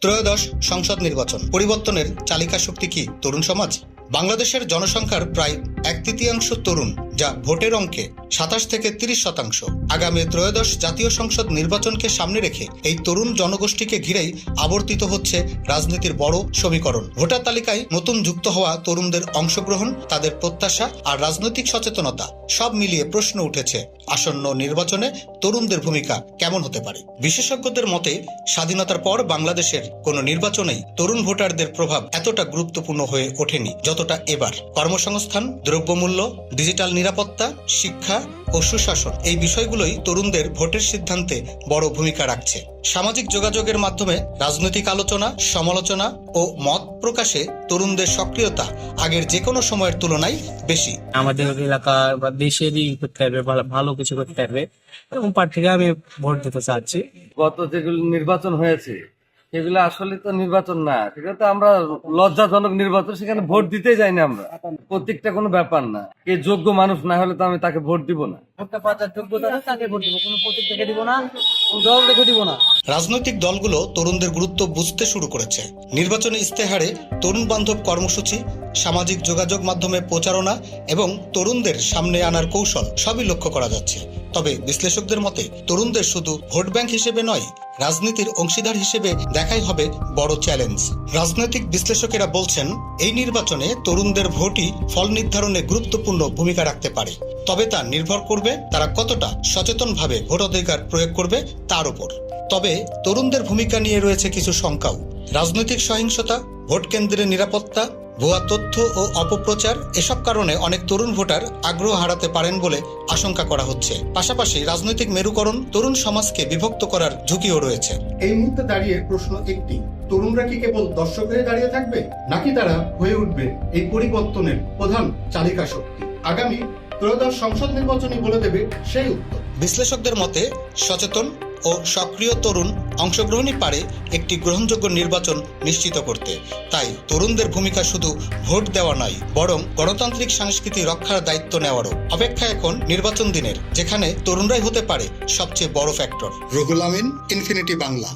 ত্রয়োদশ সংসদ নির্বাচন পরিবর্তনের চালিকা শক্তি কি তরুণ সমাজ? বাংলাদেশের জনসংখ্যার প্রায় 1/3 তরুণ, যা ভোটের অঙ্কে 27 থেকে 30%। আগামী ত্রয়োদশ জাতীয় সংসদ নির্বাচনকে সামনে রেখে এই তরুণ জনগোষ্ঠীকে ঘিরেই আবর্তিত হচ্ছে রাজনীতির বড় সমীকরণ। ভোটার তালিকায় নতুন যুক্ত হওয়া তরুণদের অংশগ্রহণ, তাদের প্রত্যাশা আর রাজনৈতিক সচেতনতা সব মিলিয়ে প্রশ্ন উঠেছে, আসন্ন নির্বাচনে তরুণদের ভূমিকা কেমন হতে পারে। বিশেষজ্ঞদের মতে স্বাধীনতার পর বাংলাদেশের কোনো নির্বাচনেই তরুণ ভোটারদের প্রভাব এতটা গুরুত্বপূর্ণ হয়ে ওঠেনি যতটা এবার। কর্মসংস্থান, দ্রব্যমূল্য, ডিজিটাল নিরাপত্তা, শিক্ষা ও সুশাসন, এই বিষয়গুলোই তরুণদের ভোটের সিদ্ধান্তে বড় ভূমিকা রাখছে। সামাজিক যোগাযোগের মাধ্যমে রাজনৈতিক আলোচনা, সমালোচনা ও মত প্রকাশে তরুণদের সক্রিয়তা আগের যে কোনো সময়ের তুলনায় বেশি। আমাদের এলাকার বা দেশেরই করতে পারবে, ভালো কিছু করতে পারবে, এবং প্রার্থীকে আমি ভোট দিতে চাচ্ছি। গত যেগুলো নির্বাচন হয়েছে সেগুলো আসলে তো নির্বাচন না, সেটা তো আমরা লজ্জাজনক নির্বাচন, সেখানে ভোট দিতে যাই না আমরা। প্রত্যেকটা কোনো ব্যাপার না, কে যোগ্য মানুষ না হলে তো আমি তাকে ভোট দিব না। ভোটটা পাওয়ার যোগ্যতা তাকে ভোট দিব, কোনো প্রতীক দেখে দিব না, দল দেখে দিব না। রাজনৈতিক দলগুলো তরুণদের গুরুত্ব বুঝতে শুরু করেছে। নির্বাচনী ইস্তেহারে তরুণ বান্ধব কর্মসূচি, সামাজিক যোগাযোগ মাধ্যমে প্রচারণা এবং তরুণদের সামনে আনার কৌশল সবই লক্ষ্য করা যাচ্ছে। তবে বিশ্লেষকদের মতে তরুণদের শুধু ভোট ব্যাংক হিসেবে নয়, রাজনীতির অংশীদার হিসেবে দেখাই হবে বড় চ্যালেঞ্জ। রাজনৈতিক বিশ্লেষকেরা বলছেন, এই নির্বাচনে তরুণদের ভোটই ফল নির্ধারণে গুরুত্বপূর্ণ ভূমিকা রাখতে পারে। তবে তা নির্ভর করবে তারা কতটা সচেতনভাবে ভোটাধিকার প্রয়োগ করবে তার উপর। তবে তরুণদের ভূমিকা নিয়ে রয়েছে কিছু শঙ্কাও। রাজনৈতিক সহিংসতা, ভোট কেন্দ্রের নিরাপত্তা, ভুয়া তথ্য ও অপপ্রচার, এসব কারণে অনেক তরুণ ভোটার আগ্রহ হারাতে পারেন বলে আশঙ্কা করা হচ্ছে। পাশাপাশি রাজনৈতিক মেরুকরণ তরুণ সমাজকে বিভক্ত করার ঝুঁকিও রয়েছে। এই মুহূর্তে দাঁড়িয়ে প্রশ্ন একটি, তরুণরা কি কেবল দর্শক হয়ে দাঁড়িয়ে থাকবে, নাকি তারা হয়ে উঠবে এই পরিবর্তনের প্রধান চালিকা শক্তি? আগামী ত্রয়োদশ সংসদ নির্বাচনই বলে দেবে সেই উত্তর। বিশ্লেষকদের মতে সচেতন ও সক্রিয় তরুণ অংশগ্রহণই পারে একটি গ্রহণযোগ্য নির্বাচন নিশ্চিত করতে। তাই তরুণদের ভূমিকা শুধু ভোট দেওয়া নয়, বরং গণতান্ত্রিক সংস্কৃতি রক্ষার দায়িত্ব নেওয়ারও। অপেক্ষা এখন নির্বাচন দিনের, যেখানে তরুণরাই হতে পারে সবচেয়ে বড় ফ্যাক্টর। রুহুল আমিন, ইনফিনিটি বাংলা।